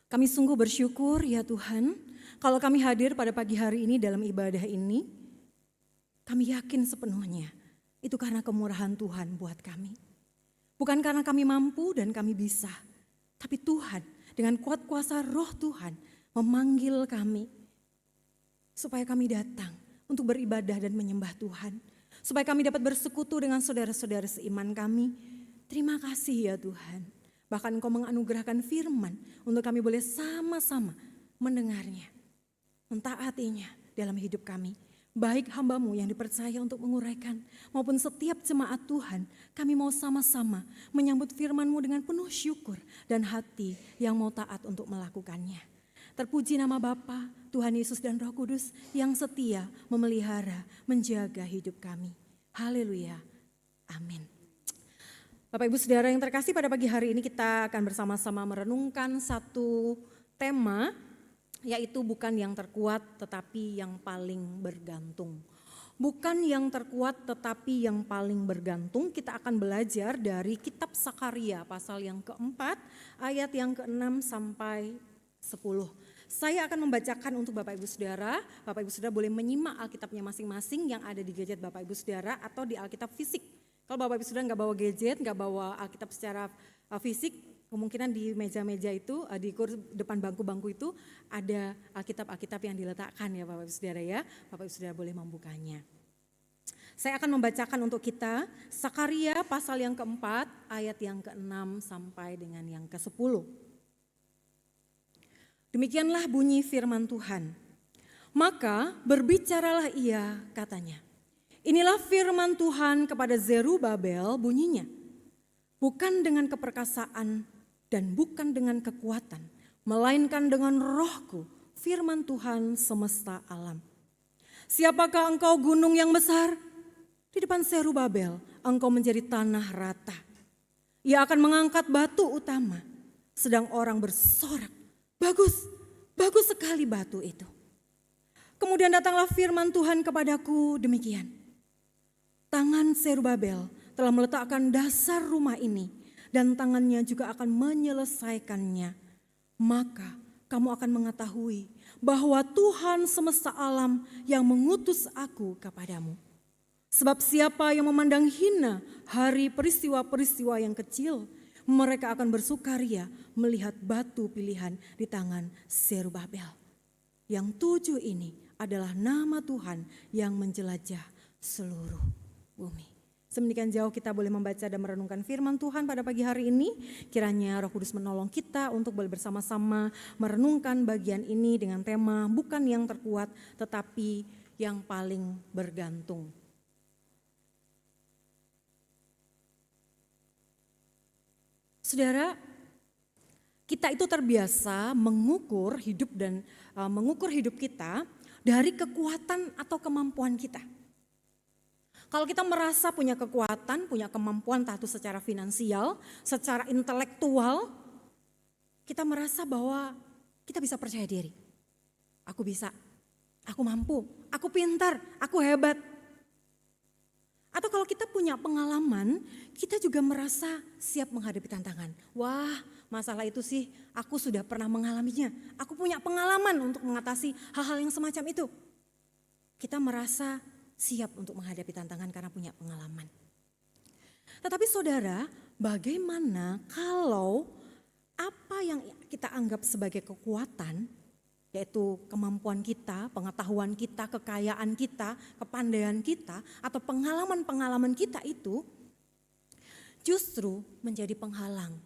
Kami sungguh bersyukur ya Tuhan, kalau kami hadir pada pagi hari ini dalam ibadah ini, kami yakin sepenuhnya itu karena kemurahan Tuhan buat kami. Bukan karena kami mampu dan kami bisa, tapi Tuhan dengan kuat kuasa roh Tuhan memanggil kami supaya kami datang untuk beribadah dan menyembah Tuhan. Supaya kami dapat bersekutu dengan saudara-saudara seiman kami. Terima kasih ya Tuhan. Bahkan Engkau menganugerahkan firman untuk kami boleh sama-sama mendengarnya, mentaatinya dalam hidup kami. Baik hamba-Mu yang dipercaya untuk menguraikan maupun setiap jemaat Tuhan, kami mau sama-sama menyambut firman-Mu dengan penuh syukur dan hati yang mau taat untuk melakukannya. Terpuji nama Bapa, Tuhan Yesus dan Roh Kudus yang setia memelihara, menjaga hidup kami. Haleluya. Amin. Bapak Ibu Saudara yang terkasih, pada pagi hari ini kita akan bersama-sama merenungkan satu tema, yaitu bukan yang terkuat tetapi yang paling bergantung. Bukan yang terkuat tetapi yang paling bergantung. Kita akan belajar dari kitab Sakaria pasal yang keempat, ayat yang ke-6 sampai 10. Saya akan membacakan untuk Bapak Ibu Saudara. Bapak Ibu Saudara boleh menyimak Alkitabnya masing-masing yang ada di gadget Bapak Ibu Saudara atau di Alkitab fisik. Kalau Bapak Ibu Saudara nggak bawa gadget, nggak bawa Alkitab secara fisik, kemungkinan di meja-meja itu, di depan bangku-bangku itu ada Alkitab-Alkitab yang diletakkan ya Bapak Ibu Saudara ya. Bapak Ibu Saudara boleh membukanya. Saya akan membacakan untuk kita Sakaria pasal yang keempat, ayat yang ke-6 sampai dengan yang ke-10. Demikianlah bunyi firman Tuhan. Maka berbicaralah ia, katanya. Inilah firman Tuhan kepada Zerubabel, bunyinya. Bukan dengan keperkasaan dan bukan dengan kekuatan, melainkan dengan rohku, firman Tuhan semesta alam. Siapakah engkau gunung yang besar? Di depan Zerubabel engkau menjadi tanah rata. Ia akan mengangkat batu utama, sedang orang bersorak. Bagus sekali batu itu. Kemudian datanglah firman Tuhan kepadaku demikian. Tangan Zerubabel telah meletakkan dasar rumah ini dan tangannya juga akan menyelesaikannya. Maka kamu akan mengetahui bahwa Tuhan semesta alam yang mengutus aku kepadamu. Sebab siapa yang memandang hina hari peristiwa-peristiwa yang kecil, mereka akan bersukaria melihat batu pilihan di tangan Zerubabel. Yang 7 ini adalah nama Tuhan yang menjelajah seluruh bumi. Sedemikian jauh kita boleh membaca dan merenungkan firman Tuhan pada pagi hari ini. Kiranya Roh Kudus menolong kita untuk boleh bersama-sama merenungkan bagian ini dengan tema bukan yang terkuat tetapi yang paling bergantung. Saudara, kita itu terbiasa mengukur hidup dan mengukur hidup kita dari kekuatan atau kemampuan kita. Kalau kita merasa punya kekuatan, punya kemampuan entah itu secara finansial, secara intelektual, kita merasa bahwa kita bisa percaya diri. Aku bisa, aku mampu, aku pintar, aku hebat. Atau kalau kita punya pengalaman, kita juga merasa siap menghadapi tantangan. Wah, masalah itu sih aku sudah pernah mengalaminya. Aku punya pengalaman untuk mengatasi hal-hal yang semacam itu. Kita merasa siap untuk menghadapi tantangan karena punya pengalaman. Tetapi saudara, bagaimana kalau apa yang kita anggap sebagai kekuatan, yaitu kemampuan kita, pengetahuan kita, kekayaan kita, kepandaian kita, atau pengalaman-pengalaman kita itu justru menjadi penghalang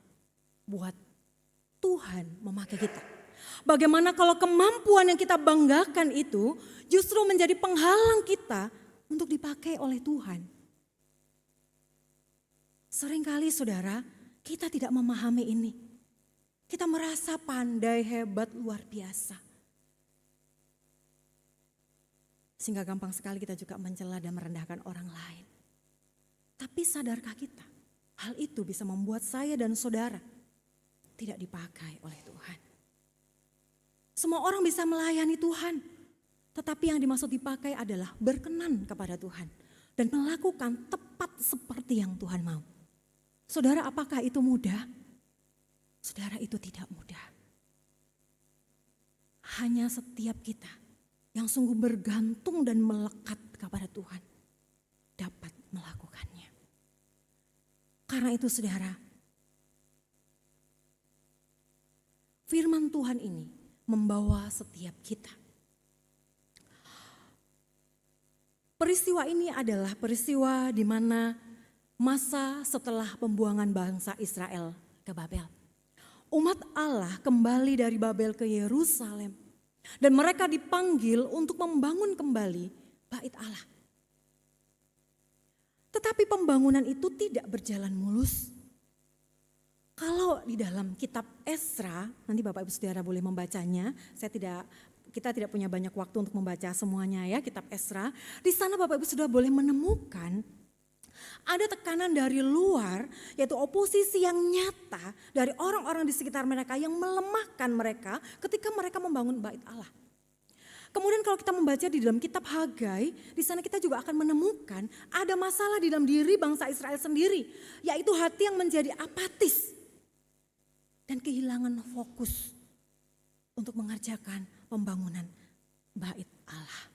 buat Tuhan memakai kita. Bagaimana kalau kemampuan yang kita banggakan itu justru menjadi penghalang kita untuk dipakai oleh Tuhan? Seringkali saudara, kita tidak memahami ini. Kita merasa pandai, hebat, luar biasa. Sehingga gampang sekali kita juga mencela dan merendahkan orang lain. Tapi sadarkah kita, hal itu bisa membuat saya dan saudara tidak dipakai oleh Tuhan. Semua orang bisa melayani Tuhan, tetapi yang dimaksud dipakai adalah berkenan kepada Tuhan dan melakukan tepat seperti yang Tuhan mau. Saudara, apakah itu mudah? Saudara, itu tidak mudah. hanya setiap kita yang sungguh bergantung dan melekat kepada Tuhan dapat melakukannya. Karena itu saudara, firman Tuhan ini membawa setiap kita. Peristiwa ini adalah peristiwa di mana masa setelah pembuangan bangsa Israel ke Babel. Umat Allah kembali dari Babel ke Yerusalem. Dan mereka dipanggil untuk membangun kembali bait Allah. Tetapi pembangunan itu tidak berjalan mulus. Kalau di dalam kitab Esra, nanti Bapak Ibu Saudara boleh membacanya, kita tidak punya banyak waktu untuk membaca semuanya ya, kitab Esra. Di sana Bapak Ibu Saudara boleh menemukan ada tekanan dari luar, yaitu oposisi yang nyata dari orang-orang di sekitar mereka yang melemahkan mereka ketika mereka membangun bait Allah. Kemudian kalau kita membaca di dalam kitab Hagai, di sana kita juga akan menemukan ada masalah di dalam diri bangsa Israel sendiri, yaitu hati yang menjadi apatis dan kehilangan fokus untuk mengerjakan pembangunan bait Allah.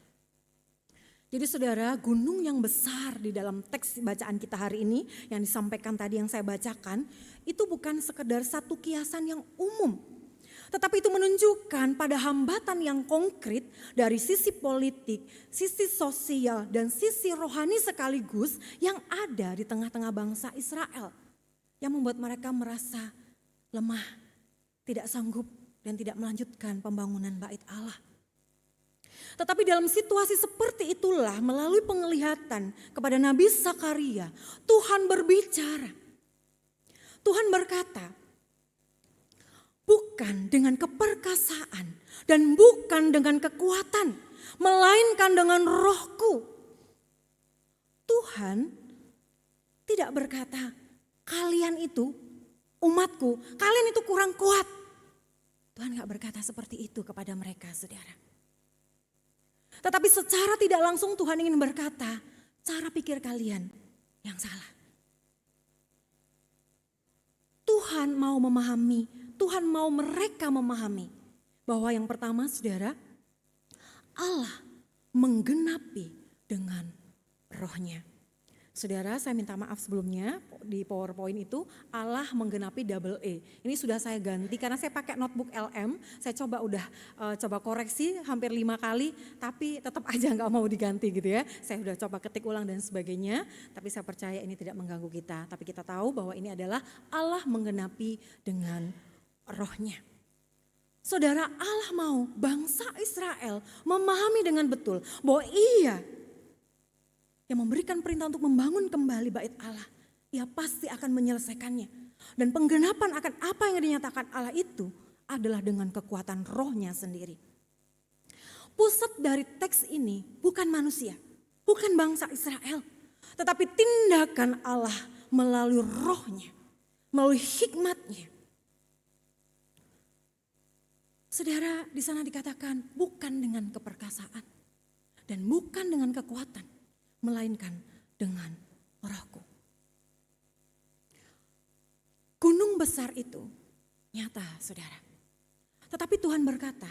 Jadi saudara, gunung yang besar di dalam teks bacaan kita hari ini yang disampaikan tadi yang saya bacakan, itu bukan sekedar satu kiasan yang umum. Tetapi itu menunjukkan pada hambatan yang konkret dari sisi politik, sisi sosial dan sisi rohani sekaligus yang ada di tengah-tengah bangsa Israel. Yang membuat mereka merasa lemah, tidak sanggup dan tidak melanjutkan pembangunan bait Allah. Tetapi dalam situasi seperti itulah melalui penglihatan kepada Nabi Zakaria, Tuhan berbicara. Tuhan berkata, bukan dengan keperkasaan dan bukan dengan kekuatan, melainkan dengan rohku. Tuhan tidak berkata, kalian itu umatku, kalian itu kurang kuat. Tuhan gak berkata seperti itu kepada mereka, saudara. Tetapi secara tidak langsung Tuhan ingin berkata, cara pikir kalian yang salah. Tuhan mau memahami, Tuhan mau mereka memahami bahwa yang pertama saudara, Allah menggenapi dengan rohnya. Saudara, saya minta maaf sebelumnya di PowerPoint itu Allah menggenapi double E. Ini sudah saya ganti karena saya pakai notebook LM. Saya coba koreksi hampir 5 kali, tapi tetap aja nggak mau diganti gitu ya. Saya sudah coba ketik ulang dan sebagainya, tapi saya percaya ini tidak mengganggu kita. Tapi kita tahu bahwa ini adalah Allah menggenapi dengan rohnya. Saudara, Allah mau bangsa Israel memahami dengan betul bahwa Ia yang memberikan perintah untuk membangun kembali bait Allah, Ia pasti akan menyelesaikannya. Dan penggenapan akan apa yang dinyatakan Allah itu adalah dengan kekuatan rohnya sendiri. Pusat dari teks ini bukan manusia, bukan bangsa Israel, tetapi tindakan Allah melalui rohnya, melalui hikmatnya. Saudara, di sana dikatakan bukan dengan keperkasaan dan bukan dengan kekuatan, melainkan dengan rohku. Gunung besar itu nyata, saudara. Tetapi Tuhan berkata,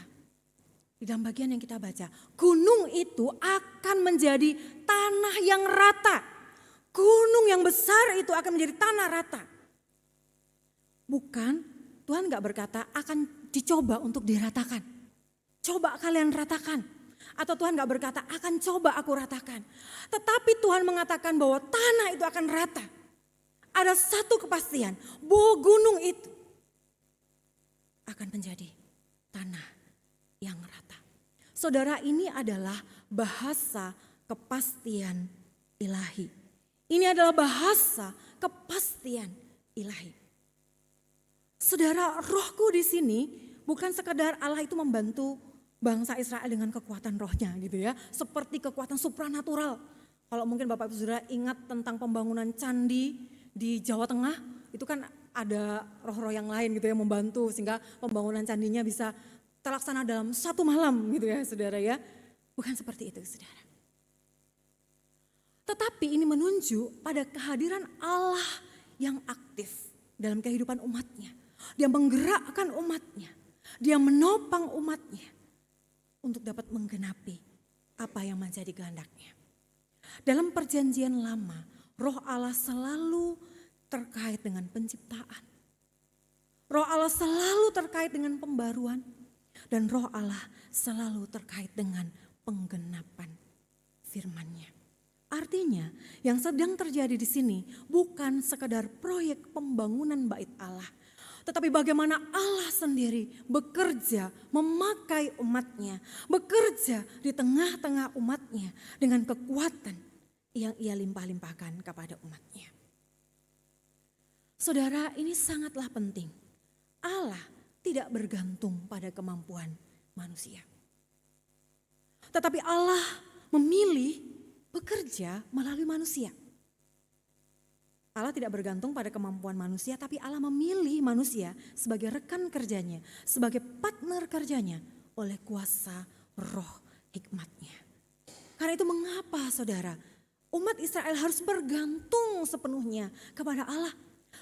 di dalam bagian yang kita baca, gunung itu akan menjadi tanah yang rata. Gunung yang besar itu akan menjadi tanah rata. Bukan, Tuhan gak berkata akan dicoba untuk diratakan. Coba kalian ratakan. Atau Tuhan gak berkata akan coba aku ratakan. Tetapi Tuhan mengatakan bahwa tanah itu akan rata. Ada satu kepastian, bahwa gunung itu akan menjadi tanah yang rata. Saudara, ini adalah bahasa kepastian ilahi. Ini adalah bahasa kepastian ilahi. Saudara, rohku di sini bukan sekedar Allah itu membantu bangsa Israel dengan kekuatan rohnya gitu ya. Seperti kekuatan supranatural. Kalau mungkin Bapak Ibu Saudara ingat tentang pembangunan candi di Jawa Tengah, itu kan ada roh-roh yang lain gitu ya membantu sehingga pembangunan candinya bisa terlaksana dalam 1 malam gitu ya saudara ya. Bukan seperti itu saudara. Tetapi ini menunjuk pada kehadiran Allah yang aktif dalam kehidupan umatnya. Dia menggerakkan umatnya, dia menopang umatnya. untuk dapat menggenapi apa yang menjadi kehendak-Nya. Dalam perjanjian lama, Roh Allah selalu terkait dengan penciptaan. Roh Allah selalu terkait dengan pembaruan. Dan Roh Allah selalu terkait dengan penggenapan firman-Nya. Artinya yang sedang terjadi di sini bukan sekedar proyek pembangunan bait Allah. Tetapi bagaimana Allah sendiri bekerja memakai umatnya. Bekerja di tengah-tengah umatnya dengan kekuatan yang ia limpah-limpahkan kepada umatnya. Saudara, ini sangatlah penting. Allah tidak bergantung pada kemampuan manusia. Tetapi Allah memilih bekerja melalui manusia. Allah tidak bergantung pada kemampuan manusia, tapi Allah memilih manusia sebagai rekan kerjanya, sebagai partner kerjanya oleh kuasa roh hikmat-Nya. Karena itu mengapa saudara, umat Israel harus bergantung sepenuhnya kepada Allah.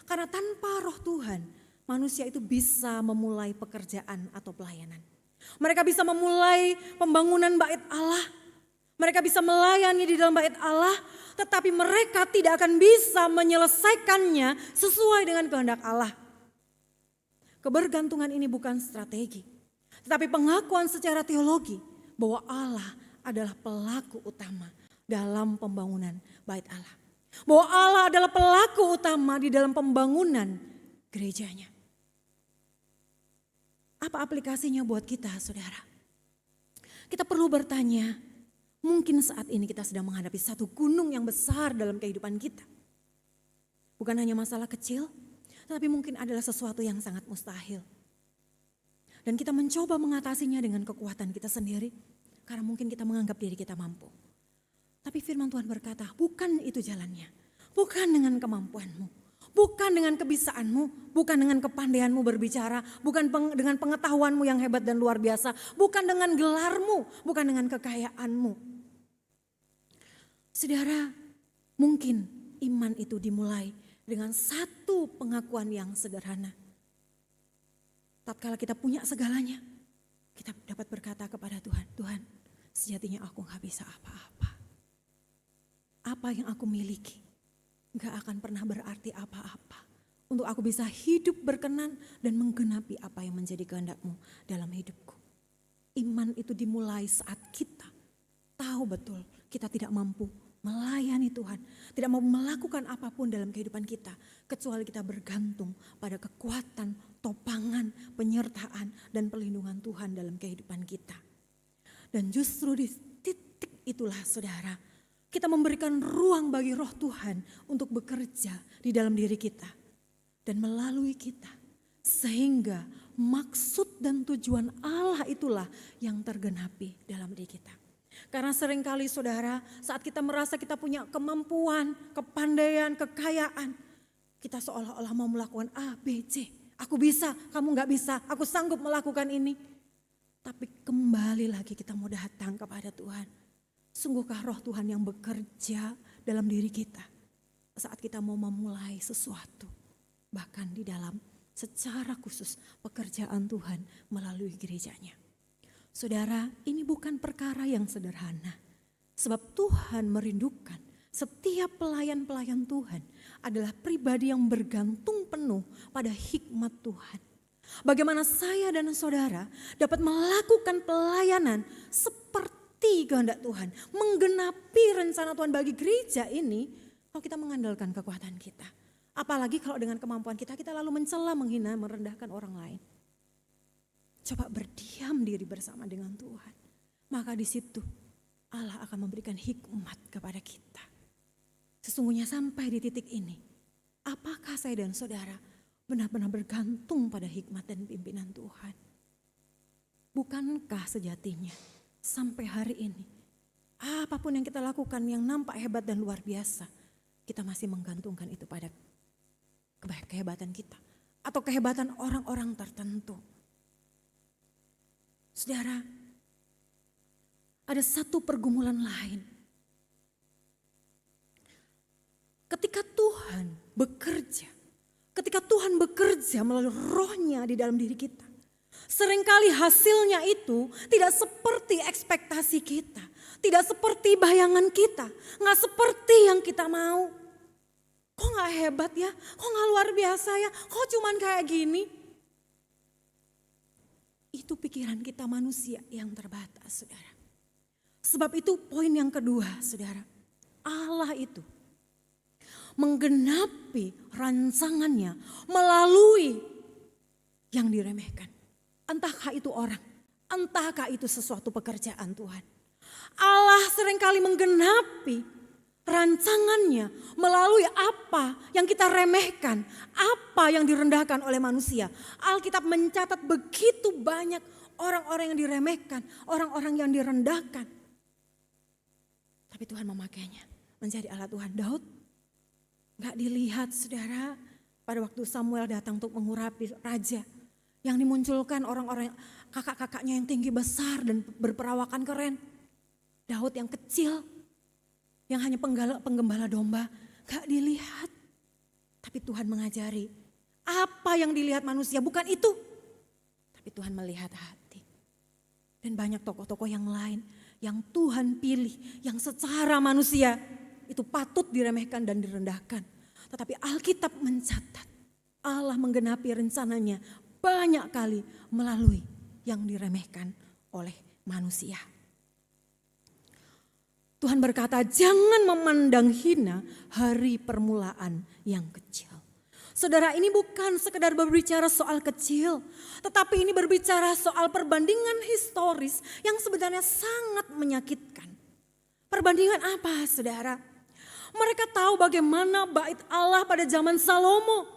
Karena tanpa roh Tuhan, manusia itu bisa memulai pekerjaan atau pelayanan. Mereka bisa memulai pembangunan bait Allah. Mereka bisa melayani di dalam bait Allah, tetapi mereka tidak akan bisa menyelesaikannya sesuai dengan kehendak Allah. Kebergantungan ini bukan strategi, tetapi pengakuan secara teologi bahwa Allah adalah pelaku utama dalam pembangunan bait Allah. Bahwa Allah adalah pelaku utama di dalam pembangunan gerejanya. Apa aplikasinya buat kita, saudara? Kita perlu bertanya, mungkin saat ini kita sedang menghadapi satu gunung yang besar dalam kehidupan kita. Bukan hanya masalah kecil, tetapi mungkin adalah sesuatu yang sangat mustahil. Dan kita mencoba mengatasinya dengan kekuatan kita sendiri, karena mungkin kita menganggap diri kita mampu. Tapi firman Tuhan berkata, bukan itu jalannya. Bukan dengan kemampuanmu, bukan dengan kebisaanmu, bukan dengan kepandaianmu berbicara, bukan dengan pengetahuanmu yang hebat dan luar biasa, bukan dengan gelarmu, bukan dengan kekayaanmu. Saudara, mungkin iman itu dimulai dengan satu pengakuan yang sederhana. Tatkala kita punya segalanya, kita dapat berkata kepada Tuhan, Tuhan, sejatinya aku gak bisa apa-apa. Apa yang aku miliki gak akan pernah berarti apa-apa untuk aku bisa hidup berkenan dan menggenapi apa yang menjadi kehendak-Mu dalam hidupku. Iman itu dimulai saat kita tahu betul kita tidak mampu melayani Tuhan, tidak mau melakukan apapun dalam kehidupan kita kecuali kita bergantung pada kekuatan, topangan, penyertaan dan perlindungan Tuhan dalam kehidupan kita. Dan justru di titik itulah saudara, kita memberikan ruang bagi roh Tuhan untuk bekerja di dalam diri kita dan melalui kita. Sehingga maksud dan tujuan Allah itulah yang tergenapi dalam diri kita. Karena seringkali saudara, saat kita merasa kita punya kemampuan, kepandaian, kekayaan, kita seolah-olah mau melakukan A, B, C. Aku bisa, kamu gak bisa, aku sanggup melakukan ini. Tapi kembali lagi kita mau datang kepada Tuhan. Sungguhkah roh Tuhan yang bekerja dalam diri kita saat kita mau memulai sesuatu. Bahkan di dalam secara khusus pekerjaan Tuhan melalui gerejanya. Saudara, ini bukan perkara yang sederhana. Sebab Tuhan merindukan setiap pelayan-pelayan Tuhan adalah pribadi yang bergantung penuh pada hikmat Tuhan. Bagaimana saya dan saudara dapat melakukan pelayanan seperti kehendak Tuhan, menggenapi rencana Tuhan bagi gereja ini kalau kita mengandalkan kekuatan kita. Apalagi kalau dengan kemampuan kita lalu mencela, menghina, merendahkan orang lain. Coba berdiam diri bersama dengan Tuhan. Maka di situ Allah akan memberikan hikmat kepada kita. Sesungguhnya sampai di titik ini, apakah saya dan saudara benar-benar bergantung pada hikmat dan pimpinan Tuhan? Bukankah sejatinya sampai hari ini, apapun yang kita lakukan yang nampak hebat dan luar biasa, kita masih menggantungkan itu pada kehebatan kita atau kehebatan orang-orang tertentu. Saudara, ada satu pergumulan lain. Ketika Tuhan bekerja melalui rohnya di dalam diri kita, Seringkali hasilnya itu tidak seperti ekspektasi kita. Tidak seperti bayangan kita. Nggak seperti yang kita mau. Kok nggak hebat ya? Kok nggak luar biasa ya? Kok cuman kayak gini? Itu pikiran kita manusia yang terbatas, saudara. Sebab itu poin yang kedua, saudara. Allah itu menggenapi rancangannya melalui yang diremehkan. Entahkah itu orang, entahkah itu sesuatu pekerjaan Tuhan. Allah seringkali menggenapi rancangannya melalui apa yang kita remehkan, apa yang direndahkan oleh manusia. Alkitab mencatat begitu banyak orang-orang yang diremehkan, orang-orang yang direndahkan. Tapi Tuhan memakainya menjadi alat Tuhan. Daud gak dilihat, saudara, pada waktu Samuel datang untuk mengurapi raja. Yang dimunculkan orang-orang kakak-kakaknya yang tinggi besar dan berperawakan keren. Daud yang kecil, yang hanya penggembala domba, gak dilihat. Tapi Tuhan mengajari, apa yang dilihat manusia bukan itu. Tapi Tuhan melihat hati. Dan banyak tokoh-tokoh yang lain yang Tuhan pilih, yang secara manusia itu patut diremehkan dan direndahkan. Tetapi Alkitab mencatat, Allah menggenapi rencananya banyak kali melalui yang diremehkan oleh manusia. Tuhan berkata, jangan memandang hina hari permulaan yang kecil. Saudara, ini bukan sekedar berbicara soal kecil, tetapi ini berbicara soal perbandingan historis yang sebenarnya sangat menyakitkan. Perbandingan apa, saudara? Mereka tahu bagaimana bait Allah pada zaman Salomo.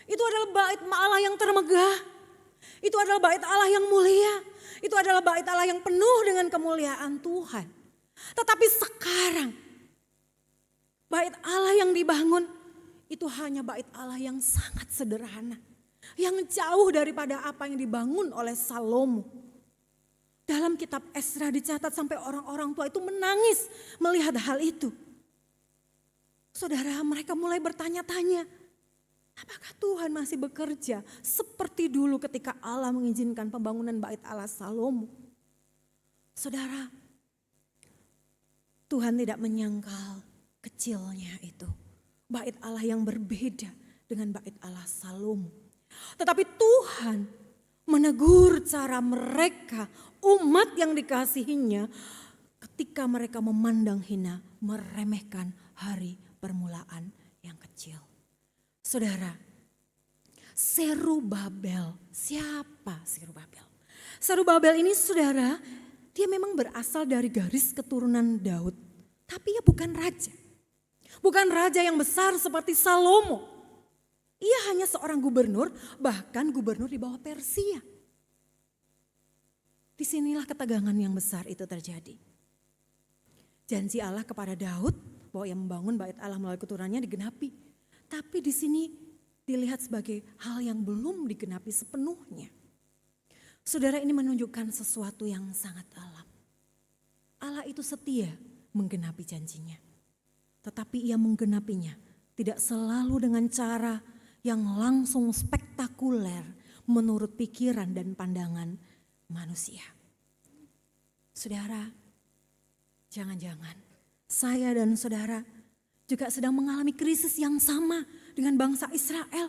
Itu adalah bait Allah yang termegah. Itu adalah bait Allah yang mulia. Itu adalah bait Allah yang penuh dengan kemuliaan Tuhan. Tetapi sekarang bait Allah yang dibangun itu hanya bait Allah yang sangat sederhana. Yang jauh daripada apa yang dibangun oleh Salomo. Dalam kitab Esra dicatat sampai orang-orang tua itu menangis melihat hal itu. Saudara, mereka mulai bertanya-tanya, apakah Tuhan masih bekerja seperti dulu ketika Allah mengizinkan pembangunan bait Allah Salomo? Saudara, Tuhan tidak menyangkal kecilnya itu. Bait Allah yang berbeda dengan bait Allah Salomo. Tetapi Tuhan menegur cara mereka, umat yang dikasihinya, ketika mereka memandang hina, meremehkan hari permulaan yang kecil. Saudara, Serubabel, siapa Serubabel? Serubabel ini, saudara, dia memang berasal dari garis keturunan Daud. Tapi ia bukan raja. Bukan raja yang besar seperti Salomo. Ia hanya seorang gubernur, bahkan gubernur di bawah Persia. Disinilah ketegangan yang besar itu terjadi. Janji Allah kepada Daud bahwa ia membangun bait Allah melalui keturunannya digenapi. Tapi di sini dilihat sebagai hal yang belum digenapi sepenuhnya. Saudara, ini menunjukkan sesuatu yang sangat dalam. Allah itu setia menggenapi janjinya. Tetapi ia menggenapinya tidak selalu dengan cara yang langsung spektakuler menurut pikiran dan pandangan manusia. Saudara, jangan-jangan saya dan saudara juga sedang mengalami krisis yang sama dengan bangsa Israel.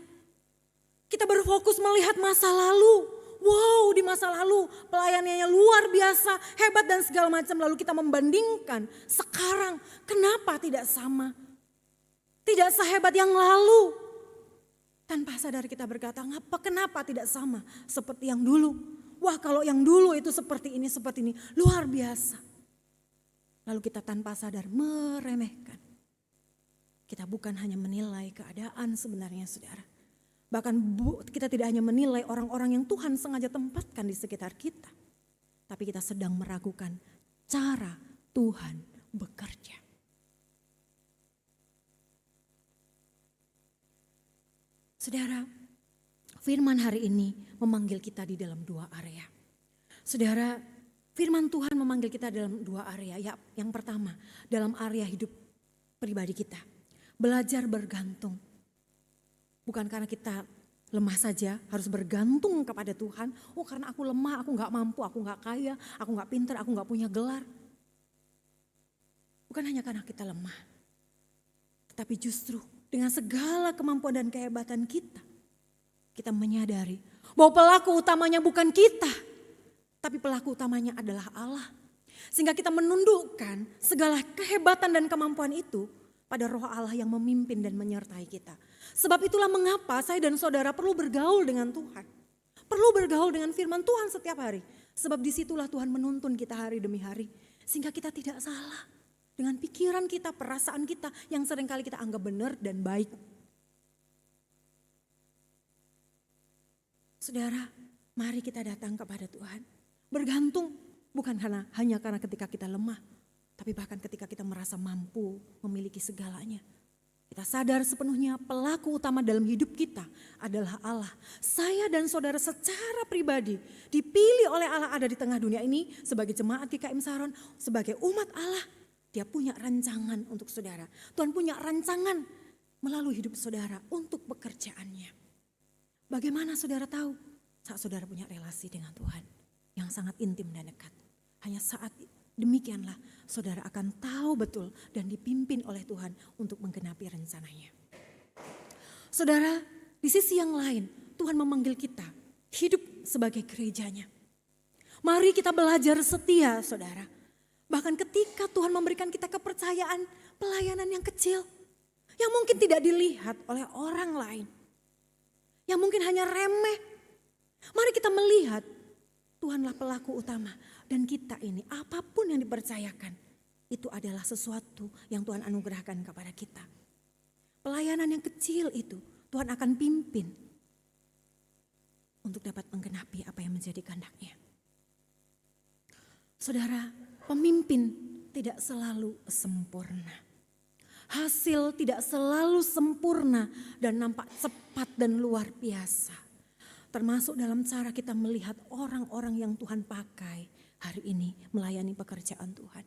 Kita berfokus melihat masa lalu. Wow, di masa lalu pelayanannya luar biasa, hebat dan segala macam. Lalu kita membandingkan sekarang, kenapa tidak sama? Tidak sehebat yang lalu. Tanpa sadar kita berkata, kenapa tidak sama seperti yang dulu? Wah, kalau yang dulu itu seperti ini, luar biasa. Lalu kita tanpa sadar meremehkan. Kita bukan hanya menilai keadaan sebenarnya, saudara. Bahkan kita tidak hanya menilai orang-orang yang Tuhan sengaja tempatkan di sekitar kita. Tapi kita sedang meragukan cara Tuhan bekerja. Saudara, firman hari ini memanggil kita di dalam dua area. Saudara, firman Tuhan memanggil kita dalam dua area. Ya, yang pertama, dalam area hidup pribadi kita. Belajar bergantung. Bukan karena kita lemah saja harus bergantung kepada Tuhan. Oh karena aku lemah, aku gak mampu, aku gak kaya, aku gak pintar, aku gak punya gelar. Bukan hanya karena kita lemah. Tetapi justru dengan segala kemampuan dan kehebatan kita menyadari bahwa pelaku utamanya bukan kita, tapi pelaku utamanya adalah Allah. Sehingga kita menundukkan segala kehebatan dan kemampuan itu pada Roh Allah yang memimpin dan menyertai kita. Sebab itulah mengapa saya dan saudara perlu bergaul dengan Tuhan. Perlu bergaul dengan firman Tuhan setiap hari. Sebab disitulah Tuhan menuntun kita hari demi hari. Sehingga kita tidak salah dengan pikiran kita, perasaan kita yang seringkali kita anggap benar dan baik. Saudara, mari kita datang kepada Tuhan. Bergantung bukan hanya karena ketika kita lemah. Tapi bahkan ketika kita merasa mampu memiliki segalanya. Kita sadar sepenuhnya pelaku utama dalam hidup kita adalah Allah. Saya dan saudara secara pribadi dipilih oleh Allah ada di tengah dunia ini sebagai jemaat GKM Saron, sebagai umat Allah. Dia punya rancangan untuk saudara. Tuhan punya rancangan melalui hidup saudara untuk pekerjaannya. Bagaimana saudara tahu? Saat saudara punya relasi dengan Tuhan yang sangat intim dan dekat. Hanya saat demikianlah saudara akan tahu betul dan dipimpin oleh Tuhan untuk menggenapi rencananya. Saudara, di sisi yang lain Tuhan memanggil kita hidup sebagai gerejanya. Mari kita belajar setia saudara. Bahkan ketika Tuhan memberikan kita kepercayaan pelayanan yang kecil. Yang mungkin tidak dilihat oleh orang lain. Yang mungkin hanya remeh. Mari kita melihat Tuhanlah pelaku utama. Dan kita ini apapun yang dipercayakan itu adalah sesuatu yang Tuhan anugerahkan kepada kita. Pelayanan yang kecil itu Tuhan akan pimpin untuk dapat menggenapi apa yang menjadi kehendak-Nya. Saudara, pemimpin tidak selalu sempurna. Hasil tidak selalu sempurna dan nampak cepat dan luar biasa. Termasuk dalam cara kita melihat orang-orang yang Tuhan pakai hari ini melayani pekerjaan Tuhan.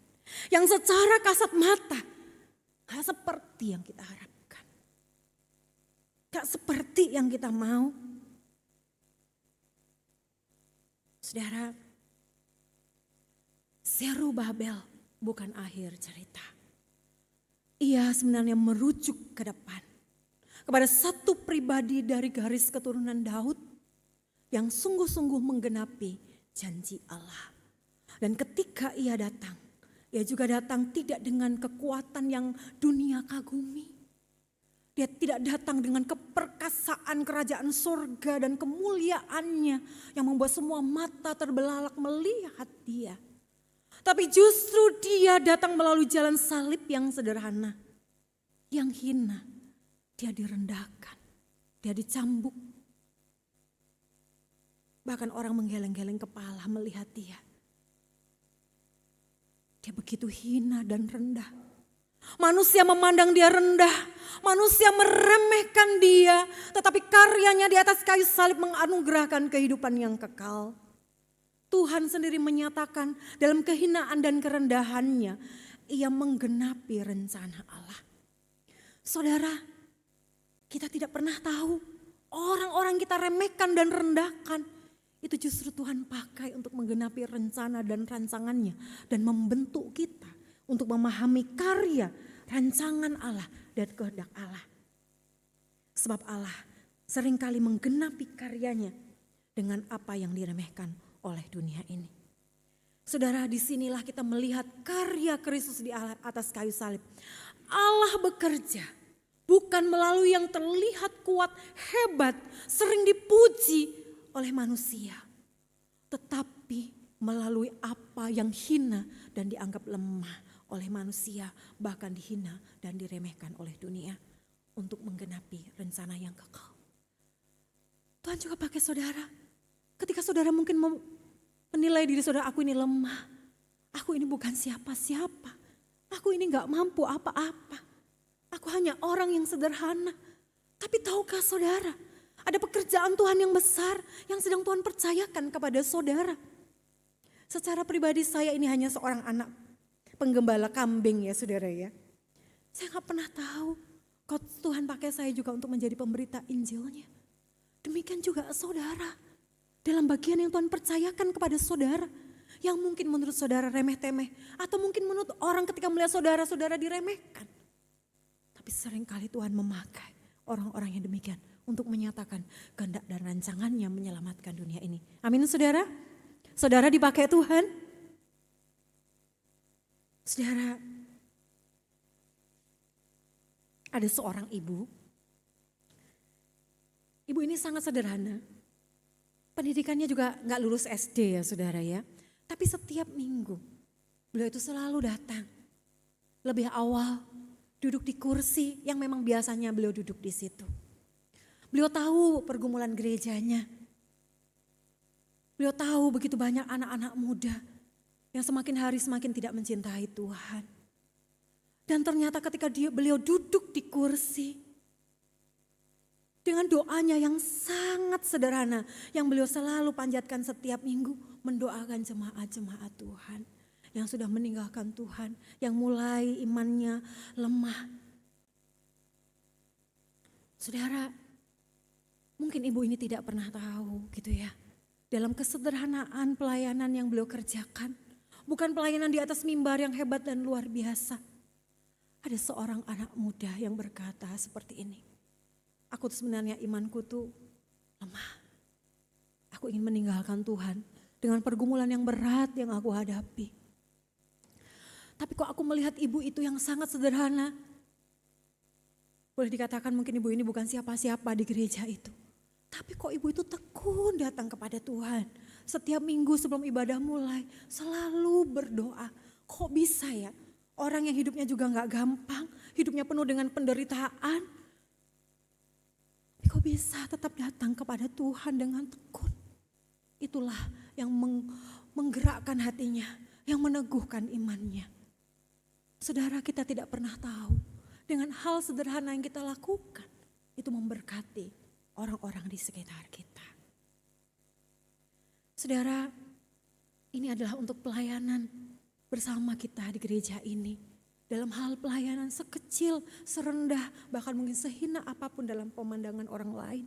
Yang secara kasat mata gak seperti yang kita harapkan. Gak seperti yang kita mau. Saudara, Zerubabel bukan akhir cerita. Ia sebenarnya merujuk ke depan. Kepada satu pribadi dari garis keturunan Daud yang sungguh-sungguh menggenapi janji Allah. Dan ketika ia datang, ia juga datang tidak dengan kekuatan yang dunia kagumi. Dia tidak datang dengan keperkasaan kerajaan surga dan kemuliaannya yang membuat semua mata terbelalak melihat dia. Tapi justru dia datang melalui jalan salib yang sederhana, yang hina. Dia direndahkan, dia dicambuk. Bahkan orang menggeleng-geleng kepala melihat dia. Dia begitu hina dan rendah. Manusia memandang dia rendah. Manusia meremehkan dia. Tetapi karyanya di atas kayu salib menganugerahkan kehidupan yang kekal. Tuhan sendiri menyatakan dalam kehinaan dan kerendahannya. Ia menggenapi rencana Allah. Saudara, kita tidak pernah tahu. Orang-orang kita remehkan dan rendahkan. Itu justru Tuhan pakai untuk menggenapi rencana dan rancangannya. Dan membentuk kita untuk memahami karya, rancangan Allah dan kehendak Allah. Sebab Allah seringkali menggenapi karyanya dengan apa yang diremehkan oleh dunia ini. Saudara, disinilah kita melihat karya Kristus di atas kayu salib. Allah bekerja bukan melalui yang terlihat kuat, hebat, sering dipuji oleh manusia. Tetapi melalui apa yang hina dan dianggap lemah oleh manusia, bahkan dihina dan diremehkan oleh dunia untuk menggenapi rencana yang kekal. Tuhan juga pakai saudara. Ketika saudara mungkin menilai diri saudara, aku ini lemah, aku ini bukan siapa-siapa, aku ini gak mampu apa-apa, aku hanya orang yang sederhana. Tapi tahukah saudara, ada pekerjaan Tuhan yang besar yang sedang Tuhan percayakan kepada saudara. Secara pribadi saya ini hanya seorang anak penggembala kambing ya saudara ya. Saya gak pernah tahu kalau Tuhan pakai saya juga untuk menjadi pemberita Injilnya. Demikian juga saudara, dalam bagian yang Tuhan percayakan kepada saudara, yang mungkin menurut saudara remeh-temeh, atau mungkin menurut orang ketika melihat saudara-saudara diremehkan. Tapi seringkali Tuhan memakai orang-orang yang demikian untuk menyatakan kehendak dan rancangannya menyelamatkan dunia ini. Amin saudara? Saudara dipakai Tuhan? Saudara, ada seorang ibu. Ibu ini sangat sederhana. Pendidikannya juga gak lulus SD ya saudara ya. Tapi setiap minggu beliau itu selalu datang. Lebih awal duduk di kursi yang memang biasanya beliau duduk di situ. Beliau tahu pergumulan gerejanya. Beliau tahu begitu banyak anak-anak muda yang semakin hari semakin tidak mencintai Tuhan. Dan ternyata ketika beliau duduk di kursi, dengan doanya yang sangat sederhana, yang beliau selalu panjatkan setiap minggu, mendoakan jemaat-jemaat Tuhan yang sudah meninggalkan Tuhan, yang mulai imannya lemah. Saudara, mungkin ibu ini tidak pernah tahu gitu ya, dalam kesederhanaan pelayanan yang beliau kerjakan, bukan pelayanan di atas mimbar yang hebat dan luar biasa. Ada seorang anak muda yang berkata seperti ini, aku tuh sebenarnya imanku tuh lemah. Aku ingin meninggalkan Tuhan dengan pergumulan yang berat yang aku hadapi. Tapi kok aku melihat ibu itu yang sangat sederhana. Boleh dikatakan mungkin ibu ini bukan siapa-siapa di gereja itu. Tapi kok ibu itu tekun datang kepada Tuhan. Setiap minggu sebelum ibadah mulai selalu berdoa. Kok bisa ya? Orang yang hidupnya juga gak gampang, hidupnya penuh dengan penderitaan. Tapi kok bisa tetap datang kepada Tuhan dengan tekun. Itulah yang menggerakkan hatinya, yang meneguhkan imannya. Saudara, kita tidak pernah tahu dengan hal sederhana yang kita lakukan, itu memberkati orang-orang di sekitar kita. Saudara, ini adalah untuk pelayanan bersama kita di gereja ini. Dalam hal pelayanan sekecil, serendah, bahkan mungkin sehina apapun dalam pemandangan orang lain.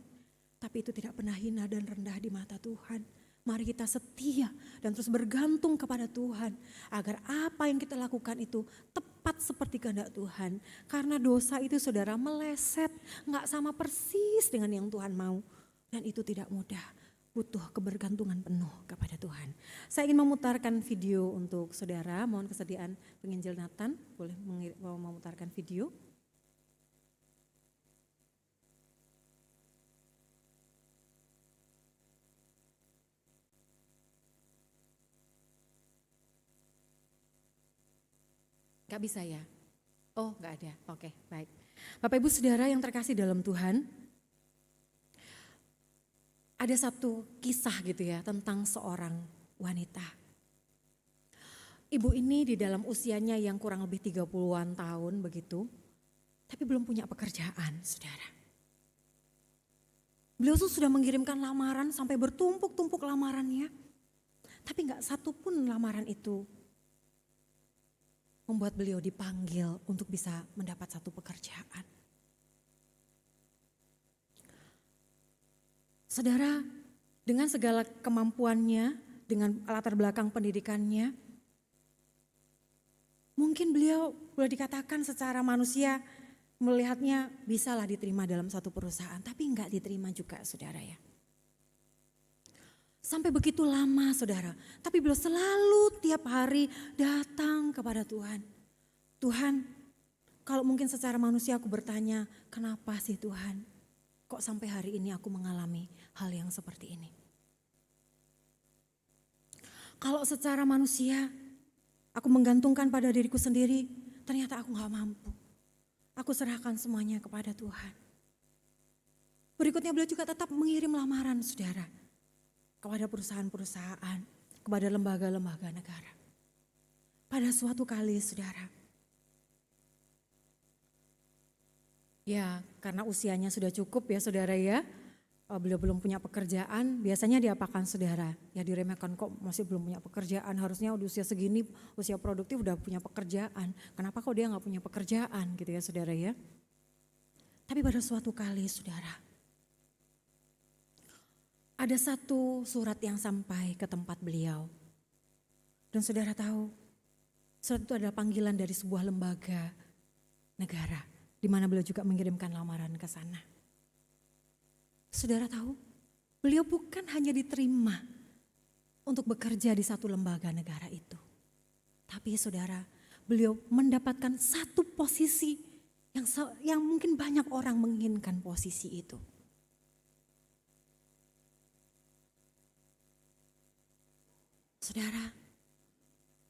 Tapi itu tidak pernah hina dan rendah di mata Tuhan. Mari kita setia dan terus bergantung kepada Tuhan. Agar apa yang kita lakukan itu tepat seperti kehendak Tuhan. Karena dosa itu saudara meleset, gak sama persis dengan yang Tuhan mau. Dan itu tidak mudah, butuh kebergantungan penuh kepada Tuhan. Saya ingin memutarkan video untuk saudara, mohon kesediaan penginjil Nathan, boleh memutarkan video. Gak bisa ya? Oh gak ada, oke baik. Bapak Ibu Saudara yang terkasih dalam Tuhan, ada satu kisah gitu ya tentang seorang wanita. Ibu ini di dalam usianya yang kurang lebih 30-an tahun begitu, tapi belum punya pekerjaan saudara. Beliau tuh sudah mengirimkan lamaran sampai bertumpuk-tumpuk lamarannya, tapi gak satu pun lamaran itu membuat beliau dipanggil untuk bisa mendapat satu pekerjaan. Saudara, dengan segala kemampuannya, dengan latar belakang pendidikannya, mungkin beliau boleh dikatakan secara manusia melihatnya bisalah diterima dalam satu perusahaan, tapi enggak diterima juga saudara ya. Sampai begitu lama saudara, tapi beliau selalu tiap hari datang kepada Tuhan. Tuhan, kalau mungkin secara manusia aku bertanya, kenapa sih Tuhan? Kok sampai hari ini aku mengalami hal yang seperti ini? Kalau secara manusia, aku menggantungkan pada diriku sendiri, ternyata aku gak mampu. Aku serahkan semuanya kepada Tuhan. Berikutnya beliau juga tetap mengirim lamaran saudara. Kepada perusahaan-perusahaan, kepada lembaga-lembaga negara. Pada suatu kali saudara, ya karena usianya sudah cukup ya saudara ya, beliau belum punya pekerjaan, biasanya diapakan saudara? Ya diremehkan, kok masih belum punya pekerjaan, harusnya udah usia segini, usia produktif udah punya pekerjaan. Kenapa kok dia gak punya pekerjaan gitu ya saudara ya. Tapi pada suatu kali saudara, ada satu surat yang sampai ke tempat beliau. Dan saudara tahu, surat itu adalah panggilan dari sebuah lembaga negara, di mana beliau juga mengirimkan lamaran ke sana. Saudara tahu, beliau bukan hanya diterima untuk bekerja di satu lembaga negara itu. Tapi saudara, beliau mendapatkan satu posisi yang mungkin banyak orang menginginkan posisi itu. Saudara,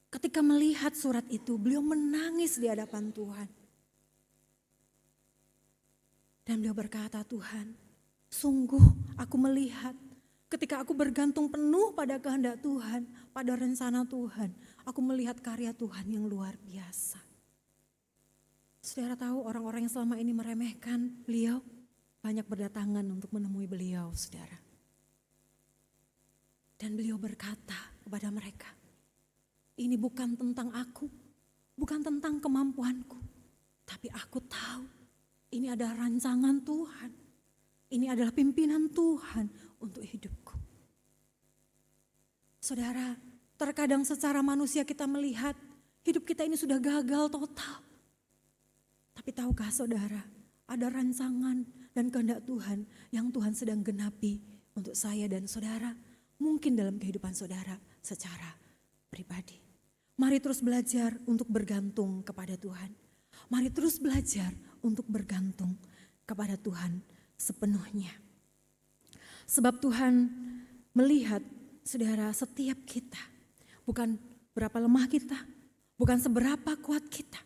ketika melihat surat itu, beliau menangis di hadapan Tuhan. Dan beliau berkata, Tuhan, sungguh aku melihat ketika aku bergantung penuh pada kehendak Tuhan, pada rencana Tuhan, aku melihat karya Tuhan yang luar biasa. Saudara tahu orang-orang yang selama ini meremehkan beliau, banyak berdatangan untuk menemui beliau, saudara. Dan beliau berkata kepada mereka, ini bukan tentang aku, bukan tentang kemampuanku, tapi aku tahu ini adalah rancangan Tuhan. Ini adalah pimpinan Tuhan untuk hidupku. Saudara, terkadang secara manusia kita melihat hidup kita ini sudah gagal total. Tapi tahukah saudara, ada rancangan dan kehendak Tuhan yang Tuhan sedang genapi untuk saya dan saudara. Mungkin dalam kehidupan saudara secara pribadi. Mari terus belajar untuk bergantung kepada Tuhan. Mari terus belajar untuk bergantung kepada Tuhan sepenuhnya. Sebab Tuhan melihat saudara setiap kita. Bukan berapa lemah kita, bukan seberapa kuat kita.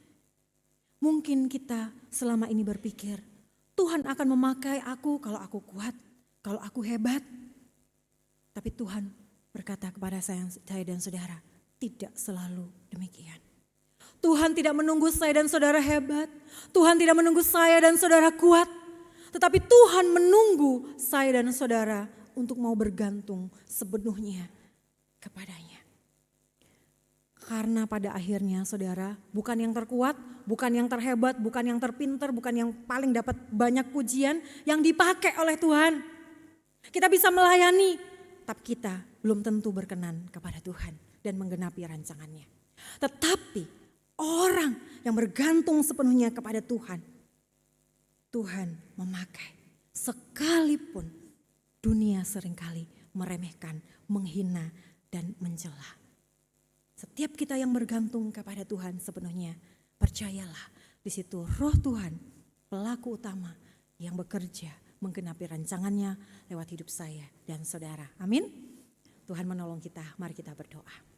Mungkin kita selama ini berpikir, Tuhan akan memakai aku kalau aku kuat, kalau aku hebat. Tapi Tuhan berkata kepada saya dan saudara, tidak selalu demikian. Tuhan tidak menunggu saya dan saudara hebat. Tuhan tidak menunggu saya dan saudara kuat. Tetapi Tuhan menunggu saya dan saudara untuk mau bergantung sepenuhnya kepadanya. Karena pada akhirnya saudara, bukan yang terkuat, bukan yang terhebat, bukan yang terpinter, bukan yang paling dapat banyak pujian yang dipakai oleh Tuhan. Kita bisa melayani, tapi kita belum tentu berkenan kepada Tuhan dan menggenapi rancangannya. Tetapi orang yang bergantung sepenuhnya kepada Tuhan, Tuhan memakai sekalipun dunia seringkali meremehkan, menghina dan mencela. Setiap kita yang bergantung kepada Tuhan sepenuhnya, percayalah di situ Roh Tuhan, pelaku utama yang bekerja menggenapi rancangannya lewat hidup saya dan saudara. Amin. Tuhan menolong kita, mari kita berdoa.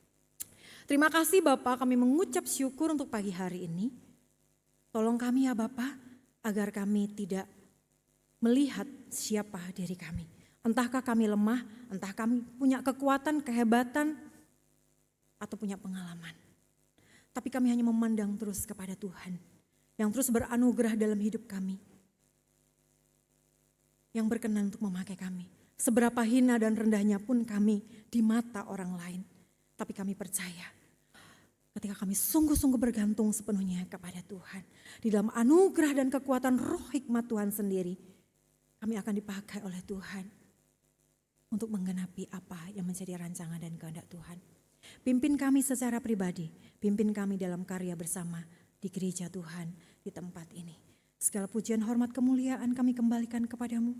Terima kasih Bapak, kami mengucap syukur untuk pagi hari ini. Tolong kami ya Bapak, agar kami tidak melihat siapa diri kami. Entahkah kami lemah, entah kami punya kekuatan, kehebatan, atau punya pengalaman. Tapi kami hanya memandang terus kepada Tuhan, yang terus beranugerah dalam hidup kami. Yang berkenan untuk memakai kami. Seberapa hina dan rendahnya pun kami di mata orang lain. Tapi kami percaya ketika kami sungguh-sungguh bergantung sepenuhnya kepada Tuhan. Di dalam anugerah dan kekuatan roh hikmat Tuhan sendiri. Kami akan dipakai oleh Tuhan. Untuk menggenapi apa yang menjadi rancangan dan kehendak Tuhan. Pimpin kami secara pribadi. Pimpin kami dalam karya bersama di gereja Tuhan di tempat ini. Segala pujian, hormat, kemuliaan kami kembalikan kepadamu.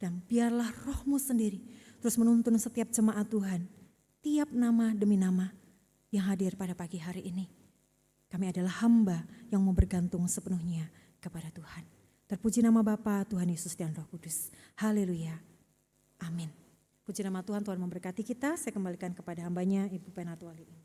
Dan biarlah Roh-Mu sendiri terus menuntun setiap jemaat Tuhan. Tiap nama demi nama yang hadir pada pagi hari ini. Kami adalah hamba yang mau bergantung sepenuhnya kepada Tuhan. Terpuji nama Bapa, Tuhan Yesus dan Roh Kudus. Haleluya. Amin. Puji nama Tuhan, Tuhan memberkati kita. Saya kembalikan kepada hambanya Ibu Penatuali.